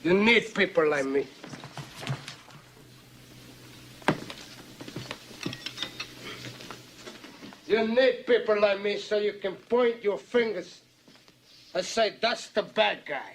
You need people like me. You need people like me so you can point your fingers and say, that's the bad guy.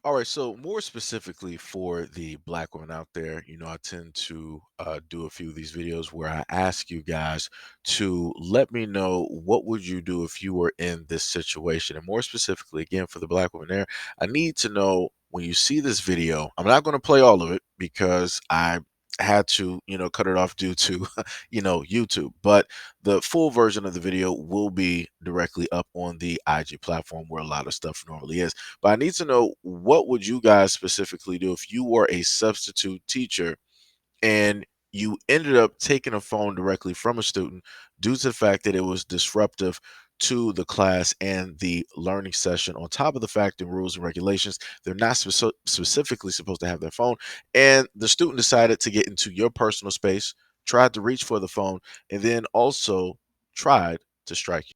All right, so more specifically for the black women out there, I tend to do a few of these videos where I ask you guys to let me know what would you do if you were in this situation. And more specifically, again, for the black women there, I need to know when you see this video. I'm not going to play all of it because I had to, cut it off due to, YouTube. But the full version of the video will be directly up on the IG platform where a lot of stuff normally is. But I need to know, what would you guys specifically do if you were a substitute teacher and you ended up taking a phone directly from a student due to the fact that it was disruptive to the class and the learning session, on top of the fact that rules and regulations, they're not specifically supposed to have their phone, and the student decided to get into your personal space, tried to reach for the phone, and then also tried to strike you,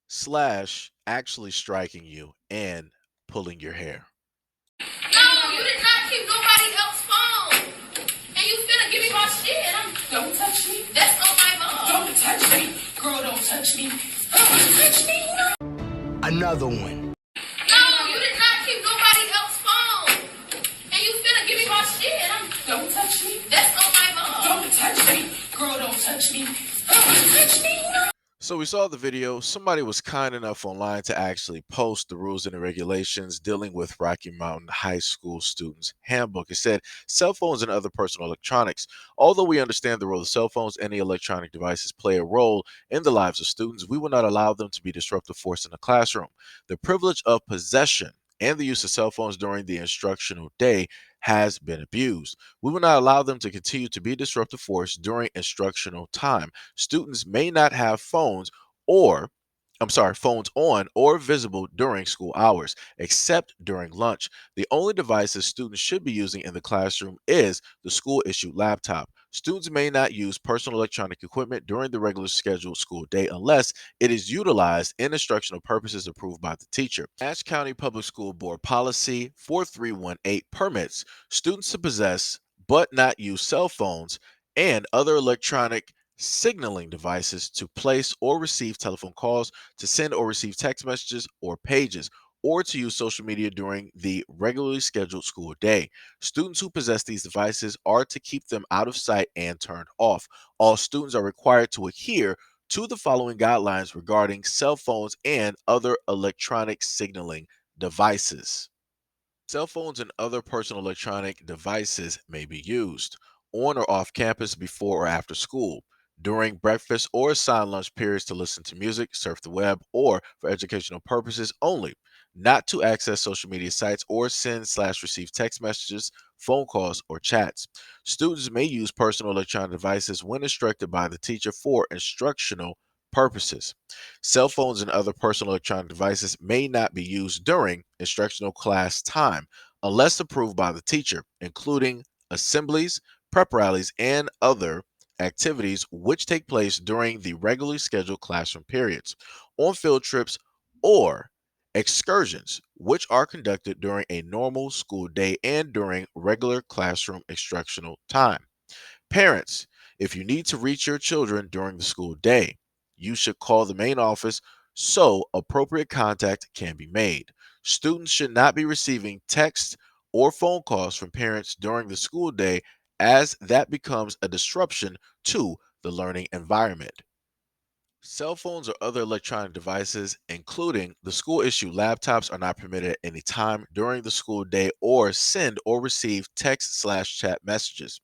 slash actually striking you and pulling your hair. No, you did not keep nobody else's phone. And you finna give me my shit. Don't touch me. That's on my mom. Don't touch me. Girl, don't touch me. Don't touch me. Another one. No, you did not keep nobody else's phone. And you finna give me my shit. Don't touch me. That's on my mom. Don't touch me. Girl, don't touch me. Don't touch me. So we saw the video. Somebody was kind enough online to actually post the rules and the regulations dealing with Rocky Mountain High School students' handbook. It said, cell phones and other personal electronics. Although we understand the role of cell phones and the electronic devices play a role in the lives of students, we will not allow them to be disruptive force in the classroom. The privilege of possession and the use of cell phones during the instructional day has been abused. We will not allow them to continue to be disruptive force during instructional time. Students may not have phones on or visible during school hours, except during lunch. The only devices students should be using in the classroom is the school issued laptop. Students may not use personal electronic equipment during the regular scheduled school day unless it is utilized in instructional purposes approved by the teacher. Ashe County Public School Board Policy 4318 permits students to possess but not use cell phones and other electronic signaling devices to place or receive telephone calls, to send or receive text messages or pages, or to use social media during the regularly scheduled school day. Students who possess these devices are to keep them out of sight and turned off. All students are required to adhere to the following guidelines regarding cell phones and other electronic signaling devices. Cell phones and other personal electronic devices may be used on or off campus before or after school, during breakfast or assigned lunch periods to listen to music, surf the web, or for educational purposes only, not to access social media sites or send/receive text messages, phone calls, or chats. Students may use personal electronic devices when instructed by the teacher for instructional purposes. Cell phones and other personal electronic devices may not be used during instructional class time unless approved by the teacher, including assemblies, prep rallies, and other activities which take place during the regularly scheduled classroom periods, on field trips, or excursions, which are conducted during a normal school day and during regular classroom instructional time. Parents, if you need to reach your children during the school day, you should call the main office so appropriate contact can be made. Students should not be receiving text or phone calls from parents during the school day, as that becomes a disruption to the learning environment. Cell phones or other electronic devices, including the school issued laptops, are not permitted at any time during the school day or send or receive text/chat messages,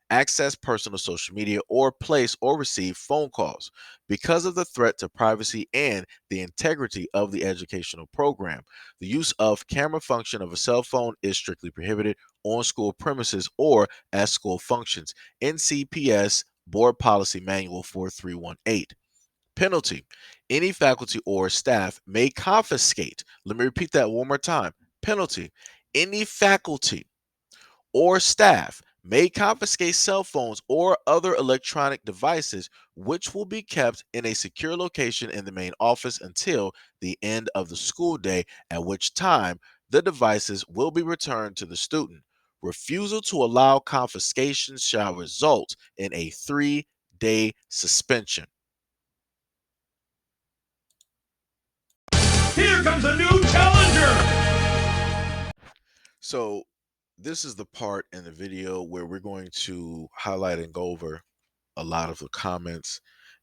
access personal social media, or place or receive phone calls. Because of the threat to privacy and the integrity of the educational program, the use of camera function of a cell phone is strictly prohibited on school premises or at school functions. NCPS Board Policy Manual 4318. Penalty: any faculty or staff may confiscate. Let me repeat that one more time. Penalty: any faculty or staff may confiscate cell phones or other electronic devices, which will be kept in a secure location in the main office until the end of the school day, at which time the devices will be returned to the student. Refusal to allow confiscation shall result in a 3-day suspension. Here comes a new challenger! So, this is the part in the video where we're going to highlight and go over a lot of the comments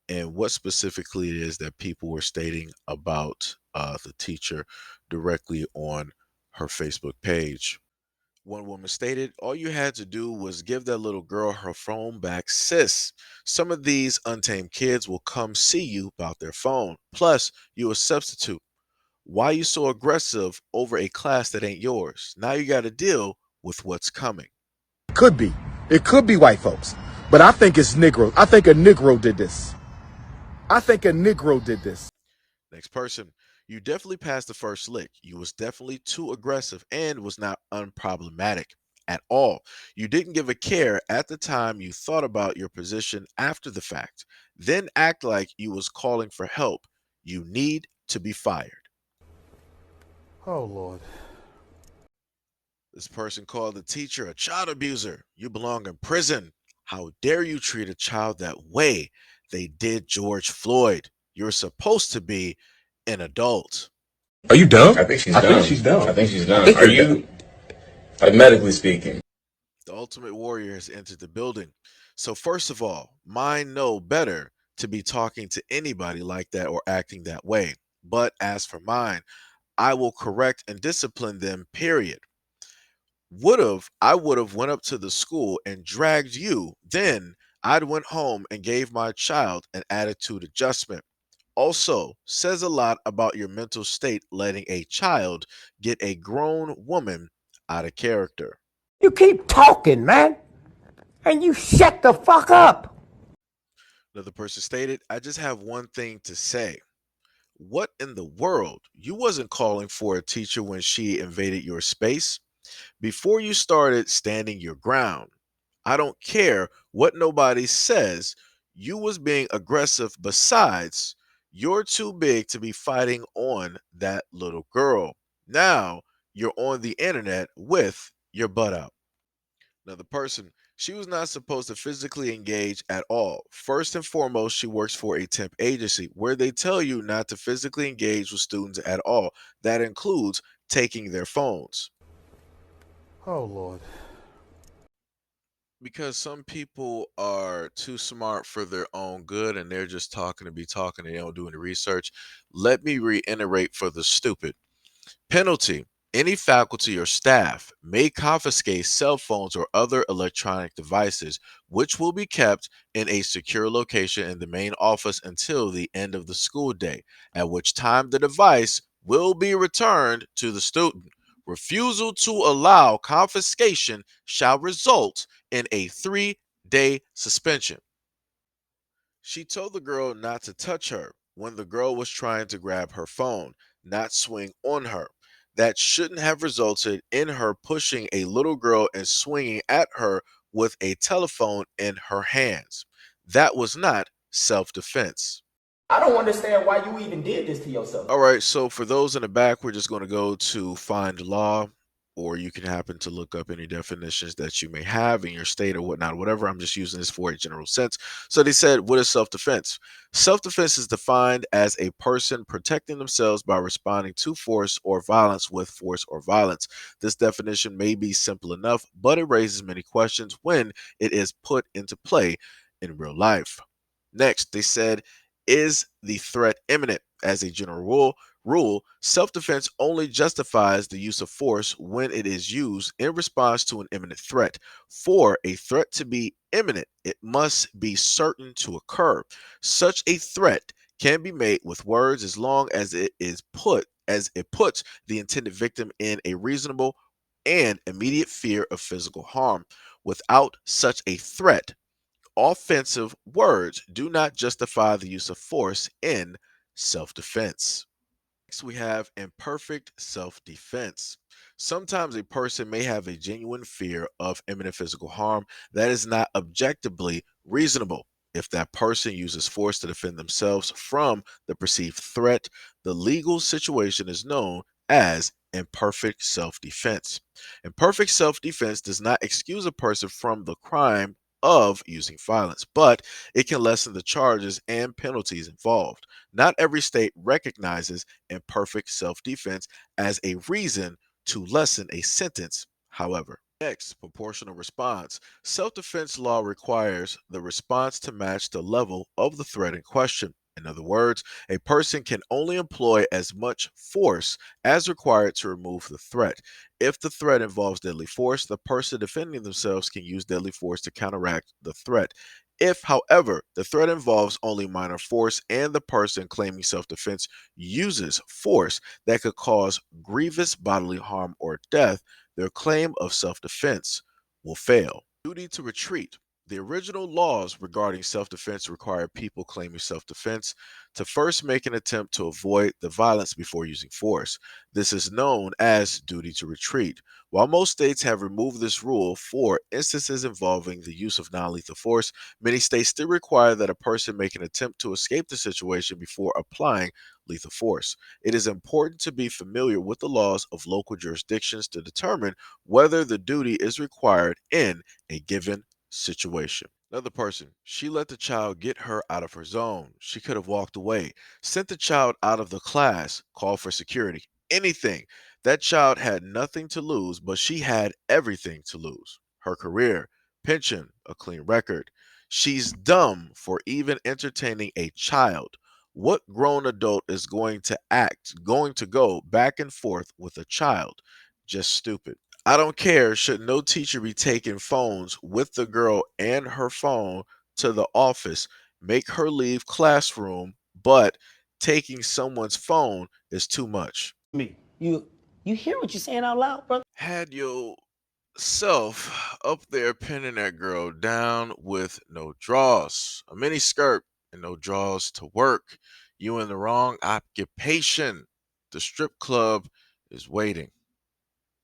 and what specifically it is that people were stating about the teacher directly on her Facebook page. One woman stated, "All you had to do was give that little girl her phone back, sis. Some of these untamed kids will come see you about their phone. Plus, you a substitute. Why you so aggressive over a class that ain't yours? Now you got to deal with what's coming." Could be. It could be white folks. But I think it's Negro. I think a Negro did this. I think a Negro did this. Next person, "You definitely passed the first lick. You was definitely too aggressive and was not unproblematic at all. You didn't give a care at the time. You thought about your position after the fact. Then act like you was calling for help. You need to be fired." Oh, Lord. This person called the teacher a child abuser. "You belong in prison. How dare you treat a child that way? They did George Floyd. You're supposed to be an adult." Are you dumb? I think she's dumb. I think she's dumb. think Are you're you, like, medically speaking? The Ultimate Warrior has entered the building. "So first of all, mine know better to be talking to anybody like that or acting that way. But as for mine, I will correct and discipline them, period. I would have went up to the school and dragged you. Then I'd went home and gave my child an attitude adjustment. Also, says a lot about your mental state letting a child get a grown woman out of character." You keep talking, man, and you shut the fuck up. Another person stated, "I just have one thing to say. What in the world? You wasn't calling for a teacher when she invaded your space. Before you started standing your ground. I don't care what nobody says. You was being aggressive. Besides, you're too big to be fighting on that little girl. Now you're on the internet with your butt out." Another person, "She was not supposed to physically engage at all. First and foremost, she works for a temp agency where they tell you not to physically engage with students at all. That includes taking their phones." Oh, Lord. Because some people are too smart for their own good and they're just talking to be talking, they don't do any research. Let me reiterate for the stupid. Penalty: any faculty or staff may confiscate cell phones or other electronic devices, which will be kept in a secure location in the main office until the end of the school day, at which time the device will be returned to the student. Refusal to allow confiscation shall result in a 3-day suspension. She told the girl not to touch her when the girl was trying to grab her phone, not swing on her. That shouldn't have resulted in her pushing a little girl and swinging at her with a telephone in her hands. That was not self-defense. I don't understand why you even did this to yourself. All right, so for those in the back, we're just going to go to find law, or you can happen to look up any definitions that you may have in your state or whatnot, whatever. I'm just using this for a general sense. So they said, what is self-defense? Self-defense is defined as a person protecting themselves by responding to force or violence with force or violence. This definition may be simple enough, but it raises many questions when it is put into play in real life. Next, they said, is the threat imminent? As a general rule, self-defense only justifies the use of force when it is used in response to an imminent threat. For a threat to be imminent, it must be certain to occur. Such a threat can be made with words as long as it puts the intended victim in a reasonable and immediate fear of physical harm. Without such a threat, offensive words do not justify the use of force in self-defense. Next, we have imperfect self-defense. Sometimes a person may have a genuine fear of imminent physical harm that is not objectively reasonable. If that person uses force to defend themselves from the perceived threat, the legal situation is known as imperfect self defense. Imperfect self defense does not excuse a person from the crime of using violence, but it can lessen the charges and penalties involved. Not every state recognizes imperfect self defense as a reason to lessen a sentence, however. Next, proportional response. Self defense law requires the response to match the level of the threat in question. In other words, a person can only employ as much force as required to remove the threat. If the threat involves deadly force, the person defending themselves can use deadly force to counteract the threat. If, however, the threat involves only minor force and the person claiming self defense uses force that could cause grievous bodily harm or death, their claim of self defense will fail. Duty to retreat. The original laws regarding self defense required people claiming self defense to first make an attempt to avoid the violence before using force. This is known as duty to retreat. While most states have removed this rule for instances involving the use of non lethal force, many states still require that a person make an attempt to escape the situation before applying lethal force. It is important to be familiar with the laws of local jurisdictions to determine whether the duty is required in a given situation. Another person, she let the child get her out of her zone. She could have walked away, sent the child out of the class, called for security, anything. That child had nothing to lose, but she had everything to lose. Her career, pension, a clean record. She's dumb for even entertaining a child. What grown adult is going to go back and forth with a child? Just stupid. I don't care. Should no teacher be taking phones with the girl and her phone to the office? Make her leave classroom, but taking someone's phone is too much. Me. You hear what you're saying out loud, brother? Had yourself up there pinning that girl down with no draws, a mini skirt and no draws to work. You in the wrong occupation. The strip club is waiting.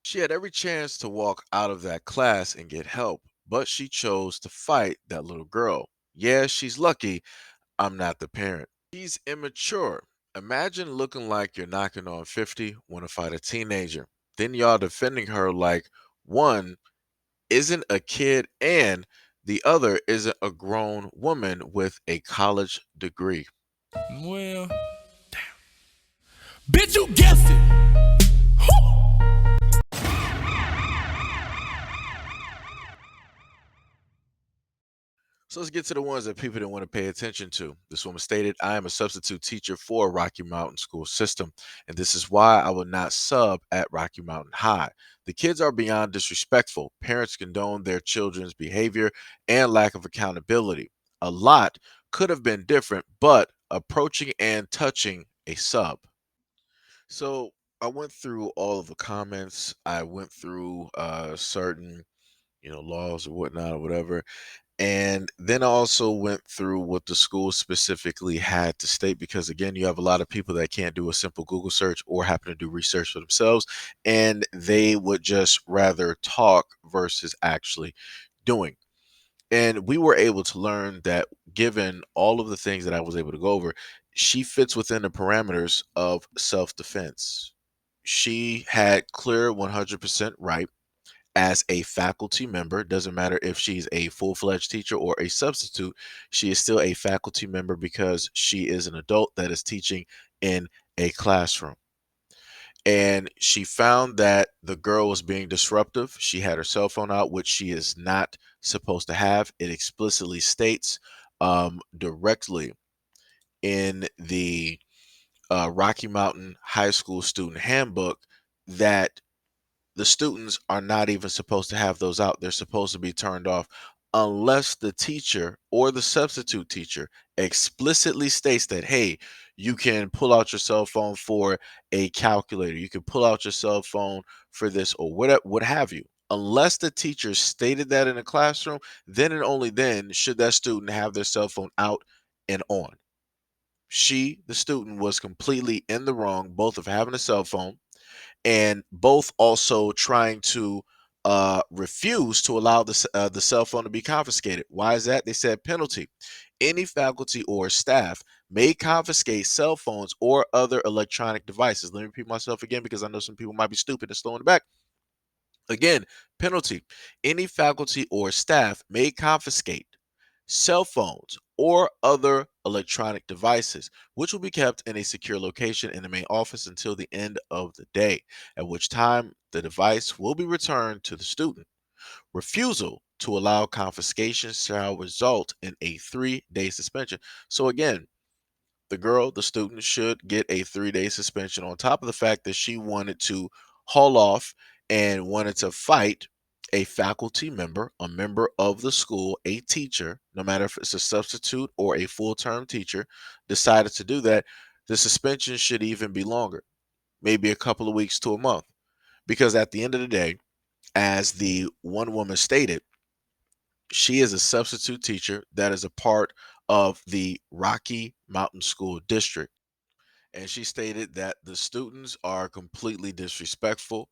She had every chance to walk out of that class and get help, but she chose to fight that little girl. Yeah, she's lucky I'm not the parent. She's immature. Imagine looking like you're knocking on 50, want to fight a teenager. Then y'all defending her like one isn't a kid and the other isn't a grown woman with a college degree. Well, bitch, you guessed it. So let's get to the ones that people didn't want to pay attention to. This woman stated, I am a substitute teacher for Rocky Mountain School System, and this is why I will not sub at Rocky Mountain High. The kids are beyond disrespectful. Parents condone their children's behavior and lack of accountability. A lot could have been different, but approaching and touching a sub. So I went through all of the comments. I went through certain, laws or whatnot or whatever. And then I also went through what the school specifically had to state because, again, you have a lot of people that can't do a simple Google search or happen to do research for themselves, and they would just rather talk versus actually doing. And we were able to learn that given all of the things that I was able to go over, she fits within the parameters of self defense. She had clear 100% right as a faculty member. Doesn't matter if she's a full-fledged teacher or a substitute, she is still a faculty member because she is an adult that is teaching in a classroom. And she found that the girl was being disruptive. She had her cell phone out, which she is not supposed to have. It explicitly states directly in the Rocky Mountain High School student handbook that the students are not even supposed to have those out. They're supposed to be turned off unless the teacher or the substitute teacher explicitly states that, hey, you can pull out your cell phone for a calculator. You can pull out your cell phone for this or what have you. Unless the teacher stated that in the classroom, then and only then should that student have their cell phone out and on. She, the student, was completely in the wrong, both of having a cell phone and both also trying to refused to allow the cell phone to be confiscated. Why is that? They said penalty. Any faculty or staff may confiscate cell phones or other electronic devices. Let me repeat myself again because I know some people might be stupid and slow in the back. Again, penalty. Any faculty or staff may confiscate cell phones or other electronic devices, which will be kept in a secure location in the main office until the end of the day, at which time the device will be returned to the student. Refusal to allow confiscation shall result in a 3-day suspension. So again, the student, should get a 3-day suspension on top of the fact that she wanted to haul off and wanted to fight a faculty member, a member of the school, a teacher, no matter if it's a substitute or a full-term teacher, decided to do that. The suspension should even be longer, maybe a couple of weeks to a month, because at the end of the day, as the one woman stated, she is a substitute teacher that is a part of the Rocky Mountain School District. And she stated that the students are completely disrespectful,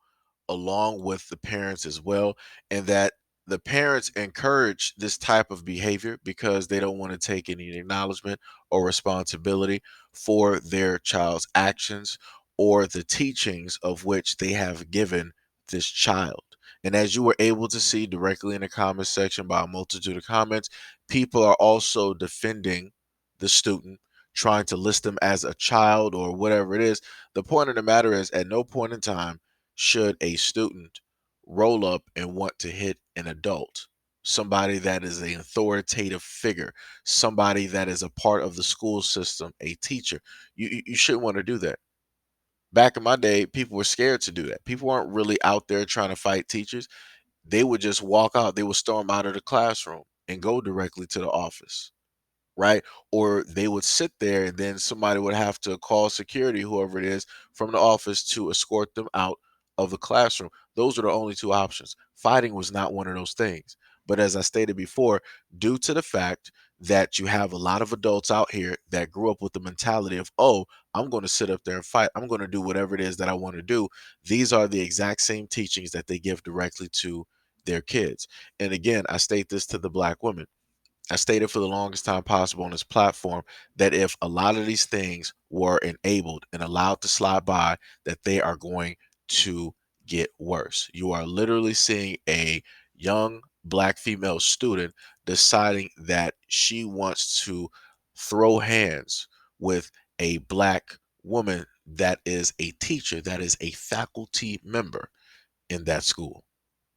along with the parents as well, and that the parents encourage this type of behavior because they don't want to take any acknowledgement or responsibility for their child's actions or the teachings of which they have given this child. And as you were able to see directly in the comment section by a multitude of comments, people are also defending the student, trying to list them as a child or whatever it is. The point of the matter is, at no point in time should a student roll up and want to hit an adult, somebody that is an authoritative figure, somebody that is a part of the school system, a teacher. You shouldn't want to do that. Back in my day, people were scared to do that. People weren't really out there trying to fight teachers. They would just walk out, they would storm out of the classroom and go directly to the office, right? Or they would sit there and then somebody would have to call security, whoever it is, from the office to escort them out of the classroom. Those are the only two options. Fighting was not one of those things. But as I stated before, due to the fact that you have a lot of adults out here that grew up with the mentality of, oh, I'm going to sit up there and fight, I'm going to do whatever it is that I want to do. These are the exact same teachings that they give directly to their kids. And again, I state this to the black women. I stated for the longest time possible on this platform that if a lot of these things were enabled and allowed to slide by, that they are going to get worse. You are literally seeing a young black female student deciding that she wants to throw hands with a black woman that is a teacher, that is a faculty member in that school.